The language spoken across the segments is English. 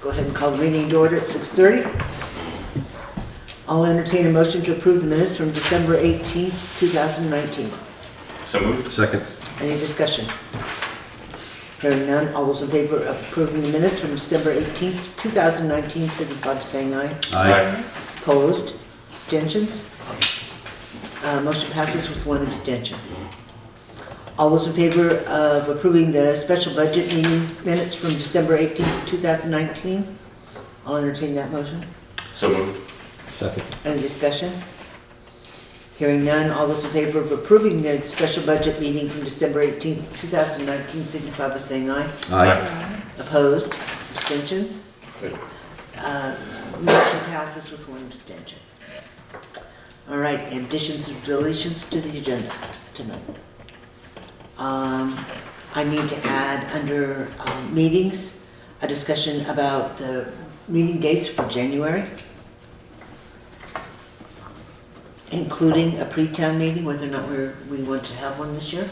go ahead and call the meeting to order at 6:30. I'll entertain a motion to approve the minutes from December 18th, 2019. So moved. Second. Any discussion? Hearing none, all those in favor of approving the minutes from December 18th, 2019, signify by saying aye. Aye. Opposed? Abstentions? Motion passes with one abstention. All those in favor of approving the special budget meeting minutes from December 18th, 2019? I'll entertain that motion. So moved. Second. Any discussion? Hearing none, all those in favor of approving the special budget meeting from December 18th, 2019, signify by saying aye. Aye. Opposed? Abstentions? Motion passes with one abstention. All right, additions and deletions to the agenda tonight. I need to add under meetings, a discussion about the meeting dates for January, including a pre-town meeting, whether or not we want to have one this year,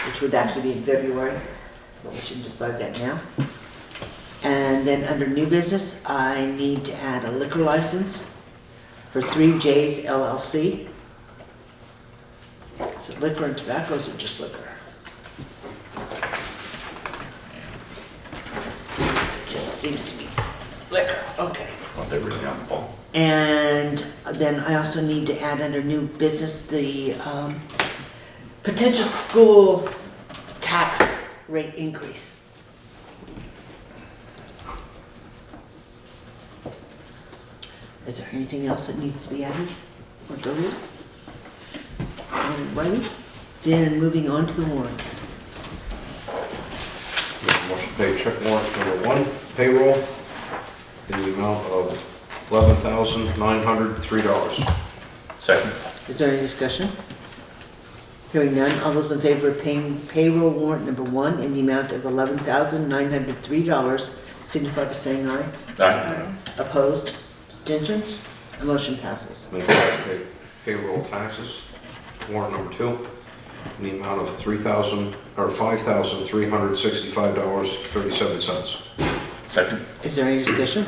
which would actually be in February, but we should decide that now. And then under new business, I need to add a liquor license for 3J's LLC. Is it liquor and tobacco, or is it just liquor? It just seems to be liquor, okay. Well, they're really on the ball. And then I also need to add under new business the potential school tax rate increase. Is there anything else that needs to be added or deleted? Alrighty, then moving on to the warrants. Make a motion to pay check warrant number 1, payroll, in the amount of $11,903. Second. Is there any discussion? Hearing none, all those in favor of paying payroll warrant number 1 in the amount of $11,903, signify by saying aye. Aye. Opposed? Abstentions? The motion passes. Make a motion to pay payroll taxes, warrant number 2, in the amount of $5,365.37. Second. Is there any discussion?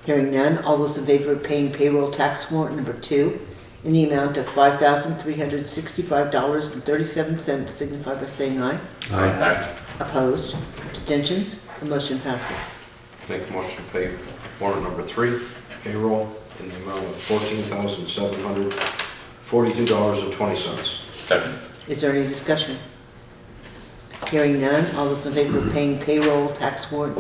Hearing none, all those in favor of paying payroll tax warrant number 2 in the amount of $5,365.37, signify by saying aye. Aye. Opposed? Abstentions? The motion passes. Make a motion to pay warrant number 3, payroll, in the amount of $14,742.20. Second. Is there any discussion? Hearing none, all those in favor of paying payroll tax warrant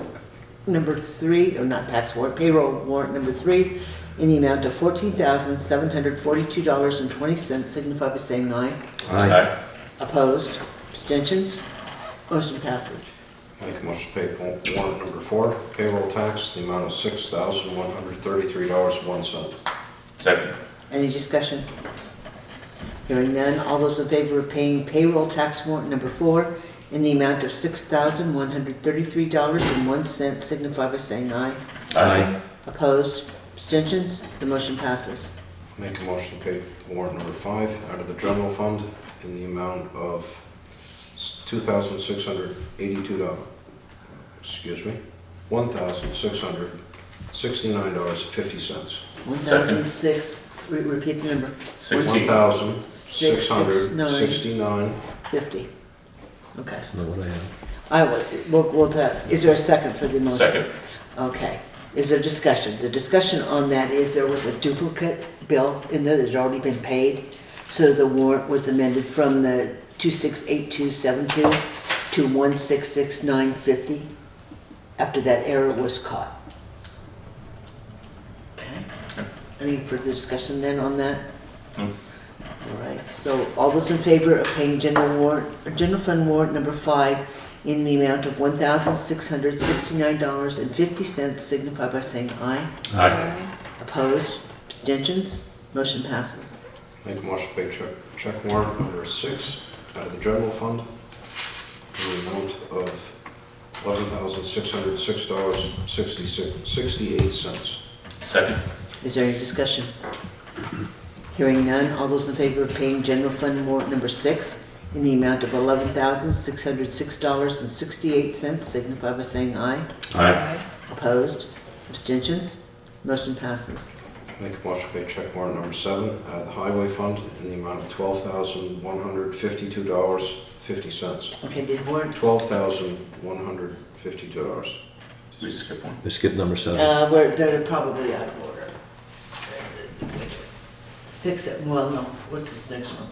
number 3, or not tax warrant, payroll warrant number 3 in the amount of $14,742.20, signify by saying aye. Aye. Opposed? Abstentions? Motion passes. Make a motion to pay warrant number 4, payroll tax, the amount of $6,133.01. Second. Any discussion? Hearing none, all those in favor of paying payroll tax warrant number 4 in the amount of $6,133.01, signify by saying aye. Aye. Opposed? Abstentions? The motion passes. Make a motion to pay warrant number 5 out of the general fund in the amount of $1,669.50. $1,006, repeat the number. 60. $1,669.50. Okay. That's not what I have. We'll test. Is there a second for the motion? Second. Okay. Is there discussion? The discussion on that is there was a duplicate bill in there that had already been paid. So the warrant was amended from the 268272 to 166950 after that error was caught. Okay. Any further discussion then on that? No. All right, so all those in favor of paying general fund warrant number 5 in the amount of $1,669.50, signify by saying aye. Aye. Opposed? Abstentions? Motion passes. Make a motion to pay check warrant number 6 out of the general fund in the amount of $11,606.68. Second. Is there any discussion? Hearing none, all those in favor of paying general fund warrant number 6 in the amount of $11,606.68, signify by saying aye. Aye. Opposed? Abstentions? Motion passes. Make a motion to pay check warrant number 7 out of the highway fund in the amount of $12,152.50. Okay, did warrants? $12,152. Did we skip one? We skipped number 7. They're probably out of order. 6, well, no, what's this next one?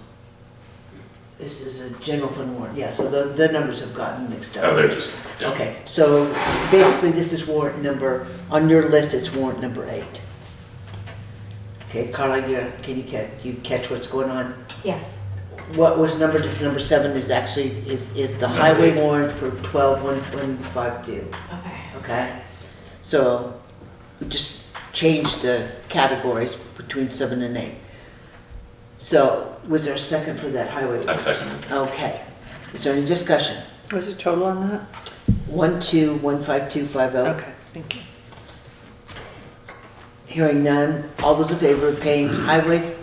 This is a general fund warrant, yeah, so the numbers have gotten mixed up. Oh, they're just, yeah. Okay, so basically this is warrant number, on your list, it's warrant number 8. Okay, Carla, can you catch what's going on? Yes. What was numbered as number 7 is actually, is the Number highway 8. warrant for 12,152. Okay. Okay, so we just changed the categories between 7 and 8. So, was there a second for that highway? I second it. Okay, is there any discussion? What's the total on that? 1215250. Okay, thank you. Hearing none, all those in favor of paying highway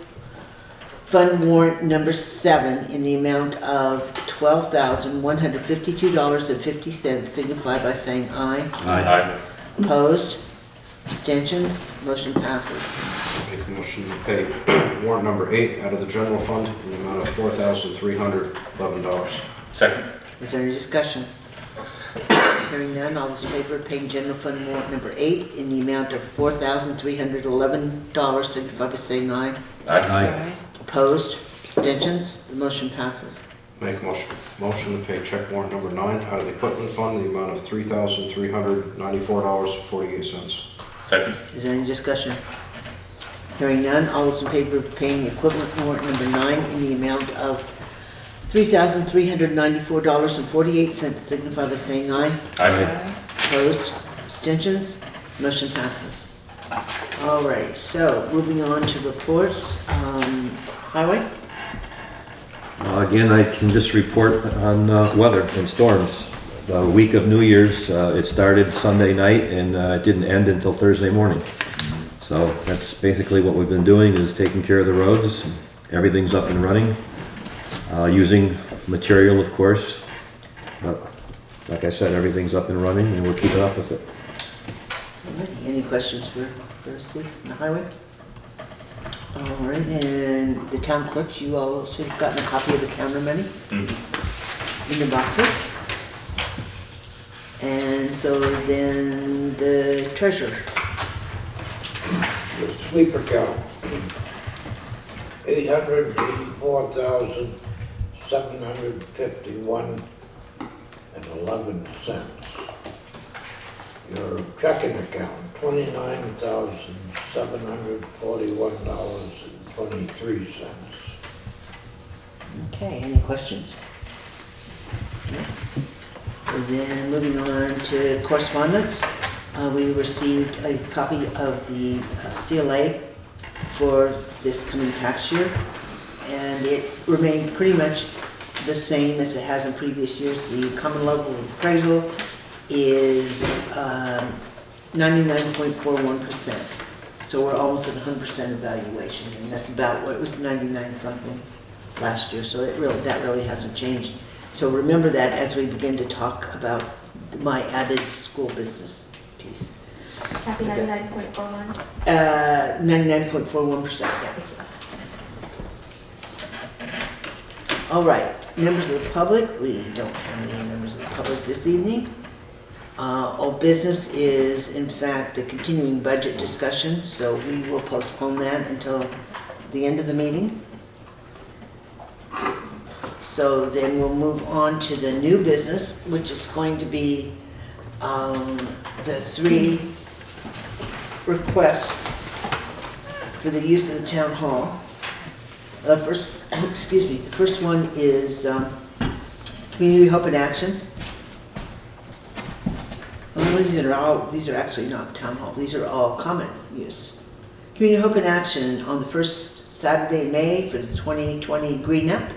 fund warrant number 7 in the amount of $12,152.50, signify by saying aye. Aye. Opposed? Abstentions? Motion passes. Make a motion to pay warrant number 8 out of the general fund in the amount of $4,311. Second. Is there any discussion? Hearing none, all those in favor of paying general fund warrant number 8 in the amount of $4,311, signify by saying aye. Aye. Opposed? Abstentions? The motion passes. Make a motion to pay check warrant number 9 out of the equipment fund in the amount of $3,394.48. Second. Is there any discussion? Hearing none, all those in favor of paying the equipment warrant number 9 in the amount of $3,394.48, signify by saying aye. Aye. Opposed? Abstentions? Motion passes. All right, so moving on to reports. Highway? Again, I can just report on weather and storms. The week of New Year's, it started Sunday night and it didn't end until Thursday morning. So that's basically what we've been doing, is taking care of the roads. Everything's up and running. Using material, of course. But like I said, everything's up and running and we're keeping up with it. All right, any questions for Steve on the highway? All right, and the town clerks, you all should have gotten a copy of the counter money in the boxes. And so then the treasurer. The sweeper count, $884,751.11. Your checking account, $29,741.23. Okay, any questions? No? And then moving on to correspondence, we received a copy of the CLA for this coming tax year, and it remained pretty much the same as it has in previous years. The common level of appraisal is 99.41%. So we're almost at 100% evaluation, and that's about what it was, 99 something last year. So that really hasn't changed. So remember that as we begin to talk about my added school business piece. Happy 99.41. 99.41%, yeah. All right, members of the public, we don't have any members of the public this evening. All business is, in fact, the continuing budget discussion, so we will postpone that until the end of the meeting. So then we'll move on to the new business, which is going to be the 3 requests for the use of the town hall. The first one is Community Hope in Action. Well, these are actually not town hall, these are all common use. Community Hope in Action on the first Saturday in May for the 2020 Green Up.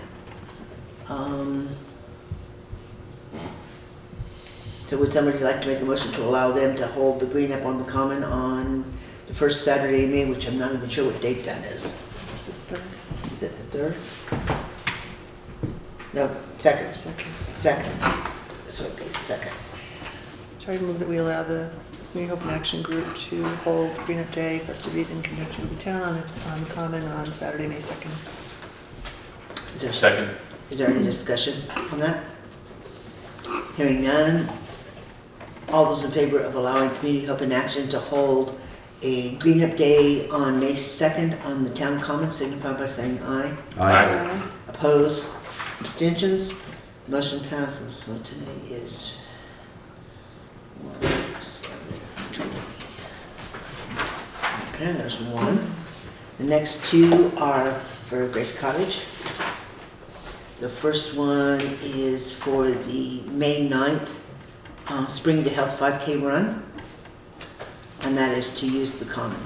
So would somebody like to make a motion to allow them to hold the Green Up on the Common on the first Saturday in May, which I'm not even sure what date that is. Is it the Is it the 3rd? No, second, Second. second. So it'd be second. So I move that we allow the Community Hope and Action Group to hold Green Up Day festivities in conjunction with the town on Common on Saturday, May 2nd. Second. Is there any discussion on that? Hearing none. All those in favor of allowing Community Hope and Action to hold a Green Up Day on May 2nd on the town common, signify by saying aye. Aye. Opposed? Abstentions? Motion passes. So today is 1/7/20. Okay, there's one. The next two are for Grace Cottage. The first one is for the May 9th Spring to Health 5K run, and that is to use the common.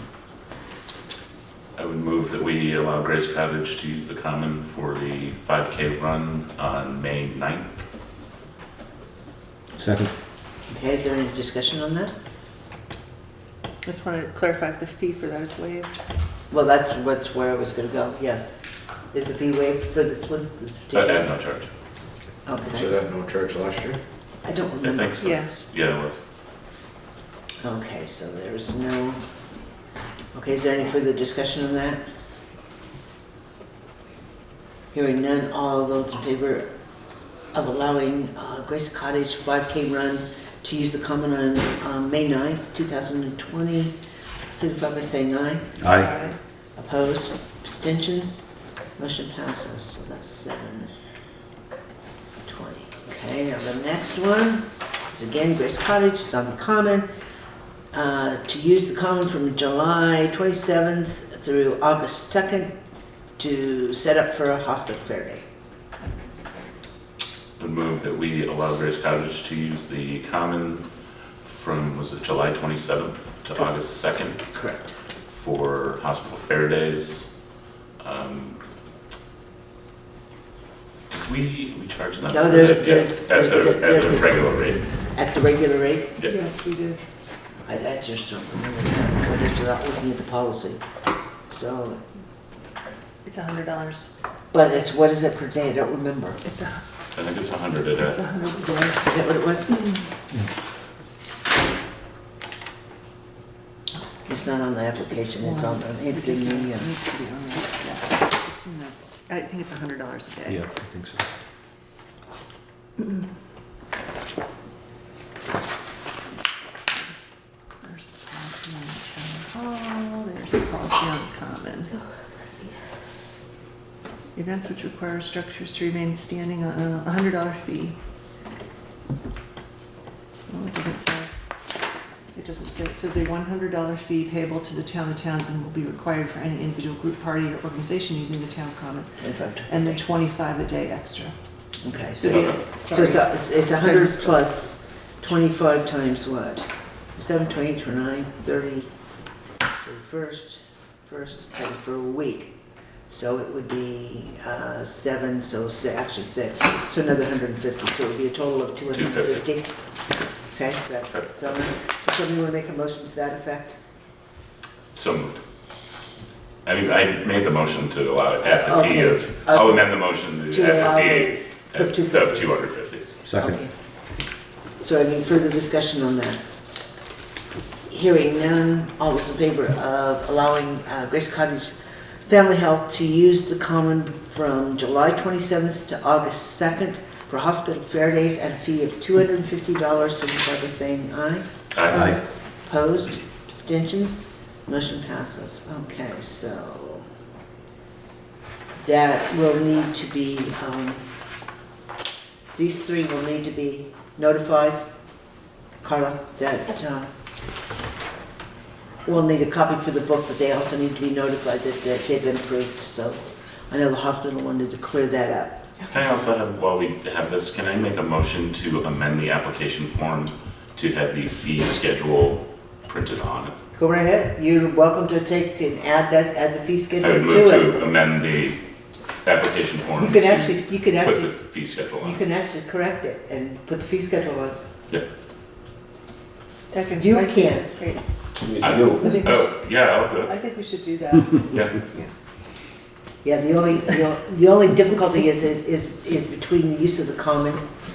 I would move that we allow Grace Cottage to use the common for the 5K run on May 9th. Second. Okay, is there any discussion on that? Just want to clarify if the fee for that is waived. Well, that's where I was gonna go, yes. Is the fee waived for this one? This At particular? no charge. So Okay, that no charge last year? I don't I remember. think so. Yeah. Yeah, it was. Okay, so there's no, okay, is there any further discussion on that? Hearing none, all those in favor of allowing Grace Cottage 5K run to use the common on May 9th, 2020, signify by saying aye. Aye. Opposed? Abstentions? Motion passes, so that's 7/20. Okay, now the next one is again Grace Cottage, it's on the common. To use the common from July 27th through August 2nd to set up for a hospital fair day. I would move that we allow Grace Cottage to use the common from, was it July 27th to August 2nd Correct. for hospital fair days. We charge them No, for there's- that, yeah, there's- at there's- the there's a- regular rate. At the regular rate? Yeah. Yes, we did. I just don't remember that, but it's without looking at the policy. So, It's $100. but it's, what is it per day? I don't remember. It's a, I think it's 100 a it's day. $100. Is that what it was? It's not on the application, it's on, it's in the, It needs to be on there. Yeah. It's in the- I think it's $100 a day. Yeah, I think so. There's the policy on town hall, there's the policy on common. Events which require structures to remain standing on a $100 fee. Well, it doesn't say. It doesn't say. It says a $100 fee payable to the town of Townsend will be required for any individual group, party, or organization using the town common, and then 25 a day extra. Okay, So, so, yeah, so sorry. it's 100 plus 25 times what? 7, 28, 29, 30, 31st, for a week. So it would be 7, so actually 6, so another 150, so it would be a total of 250. Okay, that's, so somebody want to make a motion to that effect? So moved. I mean, I made the motion to allow it at the fee Okay. of, I'll amend the motion To at allow the it fee for of 250. 250. Second. Okay. So any further discussion on that? Hearing none, all those in favor of allowing Grace Cottage Family Health to use the common from July 27th to August 2nd for hospital fair days at a fee of $250, signify by saying aye. Aye. Opposed? Abstentions? Motion passes. Okay, so that will need to be, these three will need to be notified, Carla, that we'll need a copy for the book, but they also need to be notified that they've been approved. So I know the hospital wanted to clear that up. Can I also have, while we have this, can I make a motion to amend the application form to have the fee schedule printed on it? Go right ahead. You're welcome to take and add the fee I schedule would move to it. to amend the application form. You can to actually Put the fee schedule you on. can actually correct it and put the fee schedule on. Yeah. Second. You I think can. that's great. It's I- you. I think we should, Oh, yeah, I'll do I it. think we should do that. Yeah. Yeah, the only difficulty is between the use of the common,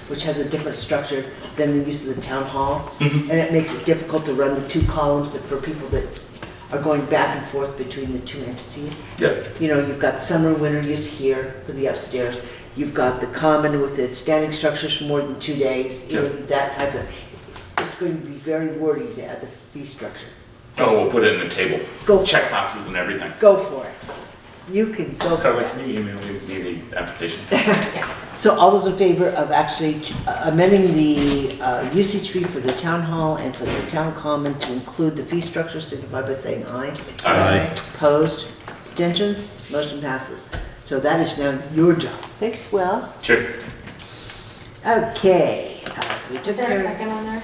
which has a different structure than the use of the town hall. And it makes it difficult to run the two columns for people that are going back and forth between the two entities. Yeah. You know, you've got summer, winter use here for the upstairs. You've got the common with the standing structures for more than 2 days. You know, that type of, it's going to be very wordy to add the fee structure. Oh, we'll put it in a table. Go for Check it. boxes and everything. Go for it. You can go for Carly, it. can you email me the application? So all those in favor of actually amending the usage fee for the town hall and for the town common to include the fee structure, signify by saying aye. Aye. Opposed? Abstentions? Motion passes. So that is now your job. Thanks, Will. Sure. Okay, so we Is took there a care of. second on there?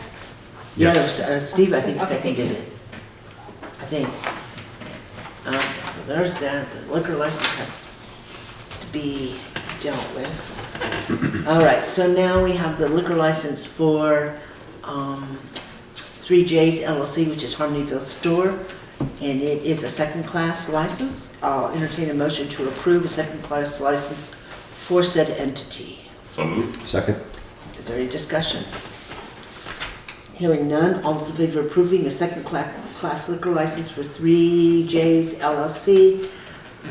Yeah, there was, Steve, I think, Okay, thank seconded you. it. I think. So there's that. The liquor license has to be dealt with. All right, so now we have the liquor license for 3J's LLC, which is Harmonyville Store, and it is a second-class license. I'll entertain a motion to approve a second-class license for said entity. So moved. Second? Is there any discussion? Hearing none, all those in favor of approving a second-class liquor license for 3J's LLC,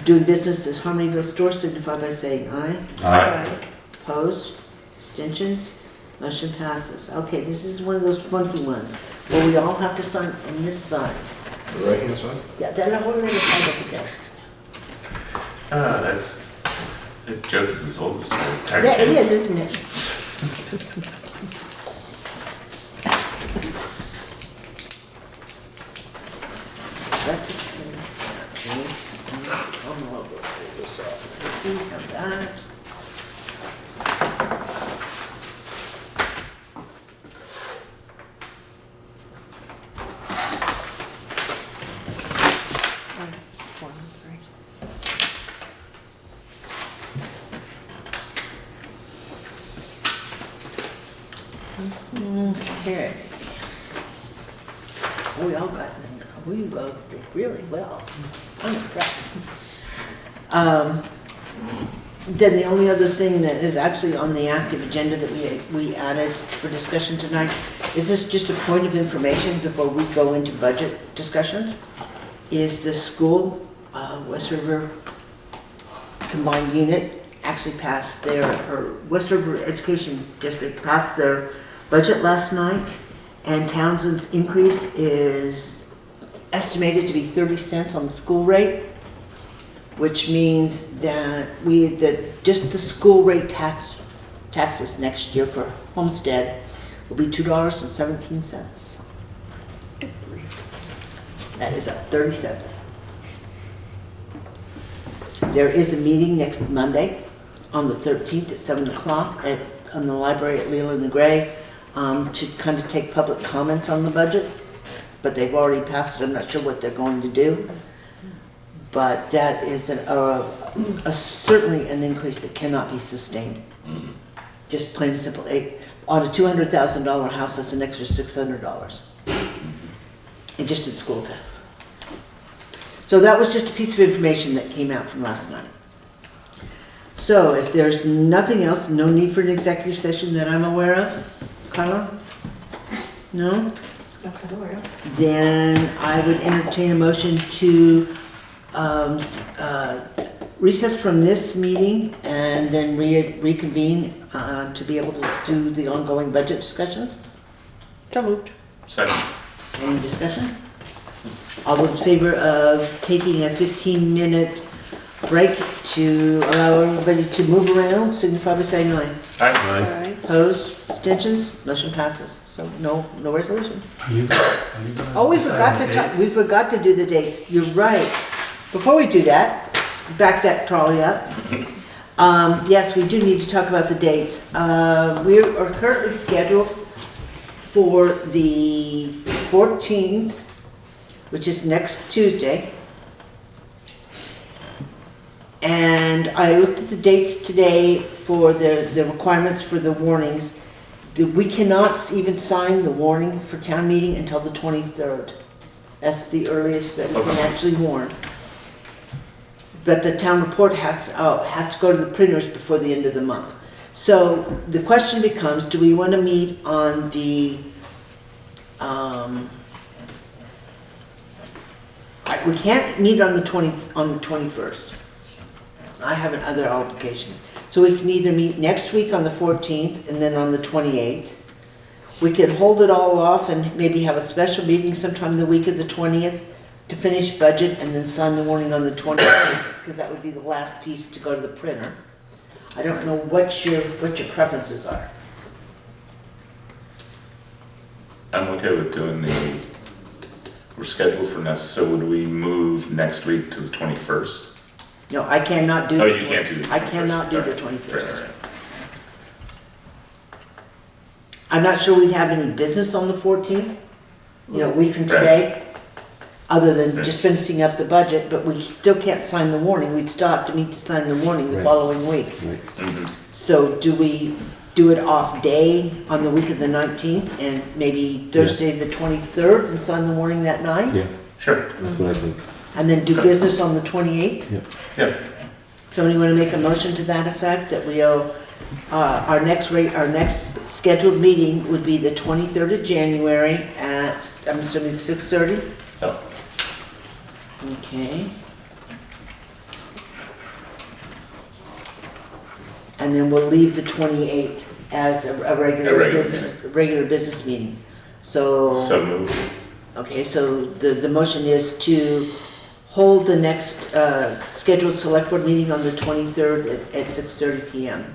doing business as Harmonyville Store, signify by saying aye. Aye. Opposed? Abstentions? Motion passes. Okay, this is one of those funky ones where we all have to sign on this side. The right-hand side? Yeah, they're not holding the side up again. That's, the joke is as old as time. Yeah, it is, isn't it? We have that. Oh, this is one, sorry. Okay. We all got this, we both did really well. I'm impressed. Then the only other thing that is actually on the active agenda that we added for discussion tonight, is this just a point of information before we go into budget discussions? Is the school, West River Combined Unit actually passed their, or West River Education District passed their budget last night, and Townsend's increase is estimated to be 30 cents on the school rate, which means that just the school rate taxes next year for Homestead will be $2.17. That is up 30 cents. There is a meeting next Monday on the 13th at 7 o'clock on the library at Leland and Gray to kind of take public comments on the budget, but they've already passed it. I'm not sure what they're going to do. But that is certainly an increase that cannot be sustained. Just plain and simple. On a $200,000 house, that's an extra $600. And just in school tax. So that was just a piece of information that came out from last night. So if there's nothing else, no need for an executive session that I'm aware of, Carla? No? Okay, don't worry. Then I would entertain a motion to recess from this meeting and then reconvene to be able to do the ongoing budget discussions. So moved. Second. Any discussion? All those in favor of taking a 15-minute break to allow everybody to move around, signify by saying aye. Aye. Alright. Opposed? Abstentions? Motion passes. So no resolution. Are you gonna Oh, we decide forgot on to, dates? we forgot to do the dates. You're right. Before we do that, back that trolley up. Yes, we do need to talk about the dates. We are currently scheduled for the 14th, which is next Tuesday. And I looked at the dates today for the requirements for the warnings. We cannot even sign the warning for town meeting until the 23rd. That's the earliest that we can actually warn. but the town report has to go to the printers before the end of the month. So the question becomes, do we want to meet on the, we can't meet on the 21st. I have another obligation. So we can either meet next week on the 14th and then on the 28th. We could hold it all off and maybe have a special meeting sometime the week of the 20th to finish budget and then sign the warning on the 28th, because that would be the last piece to go to the printer. I don't know what your preferences are. I'm okay with doing we're scheduled for next, so would we move next week to the 21st? No, I cannot do. Oh, you can't do the 21st. I cannot do the Right. 21st. Right. I'm not sure we'd have any business on the 14th, a week from today, other than just finishing up the budget, but we still can't sign the warning. We'd still have to meet to sign the warning the Right. following week. Right. Mhm. So do we do it off day on the week of the 19th and maybe Thursday the 23rd and sign the warning that night? Yeah, Sure. that's what I think. And then do business on the 28th? Yeah. Somebody want to make a motion to that effect, that we'll, our next scheduled meeting would be the 23rd of January at, I'm assuming 6:30? Oh. Okay. And then we'll leave the 28th as a regular business meeting. So, So moved. okay, so the motion is to hold the next scheduled select board meeting on the 23rd at 6:30 PM.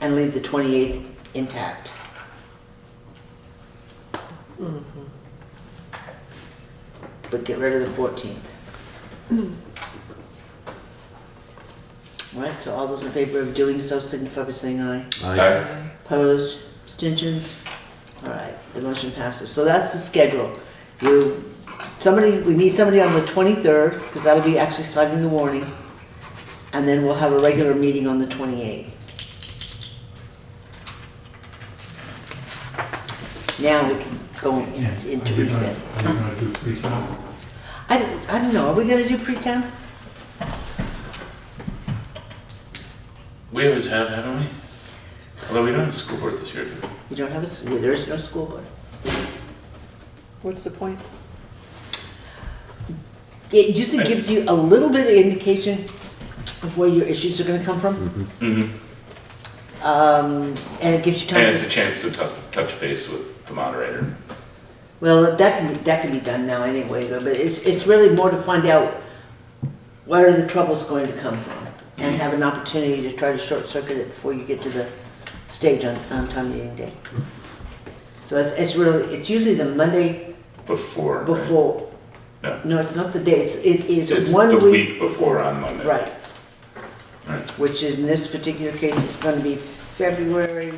And leave the 28th intact. But get rid of the 14th. All right, so all those in favor of doing so signify by saying aye. Aye. Opposed, abstentions? All right, the motion passes. So that's the schedule. We need somebody on the 23rd, because that'll be actually signing the warning. And then we'll have a regular meeting on the 28th. Now we can go into recess. Are you gonna do pre-town? I don't know, are we gonna do pre-town? We always have, haven't we? Although we don't have a school board this year. do we? We don't have there is no school board. What's the point? It usually gives you a little bit of indication of where your issues are gonna come from. Mm-hmm. And it gives you time. And it's a chance to touch base with the moderator. Well, that can be done now anyway, though, but it's really more to find out where are the troubles going to come from, and have an opportunity to try to short circuit it before you get to the stage on town meeting day. So it's usually the Monday Before. before. Right? No, it's not the day, it is It's one the week. week before on Monday. Right, Right. which is in this particular case, it's gonna be February,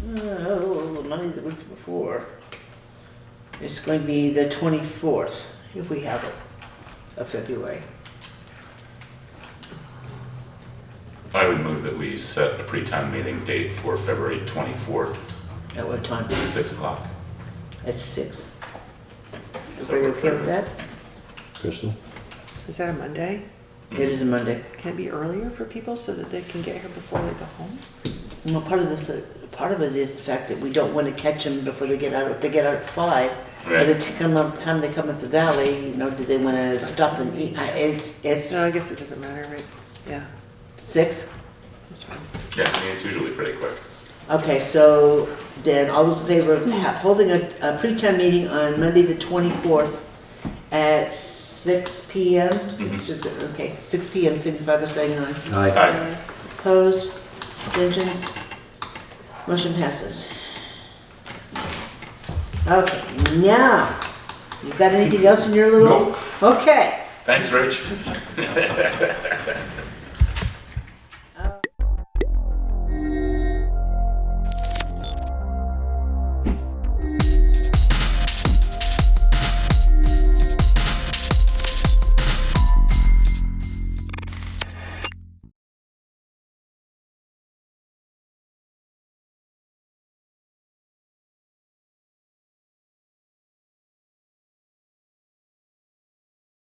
Monday the week before. It's going to be the 24th, if we have it, of February. I would move that we set a pre-town meeting date for February 24th, At what time? 6 o'clock. At 6. Everybody okay with that? Crystal? Is that a Monday? It is a Monday. Can it be earlier for people so that they can get here before they go home? Well, part of it is the fact that we don't want to catch them before they get out. If they get out at 5, by Right. the time they come up the valley, do they want to stop and eat? It's No, I guess it doesn't matter, right? Yeah, 6. that's fine. Yeah, I mean, it's usually pretty quick. Okay, so then all those in favor of holding a pre-town meeting on Monday the 24th at 6 PM? Okay, 6 PM, signify by saying aye. Aye. Aye. Opposed, abstentions, motion passes. Okay, now, you got anything else in your little? Nope. Okay, Thanks, Rich.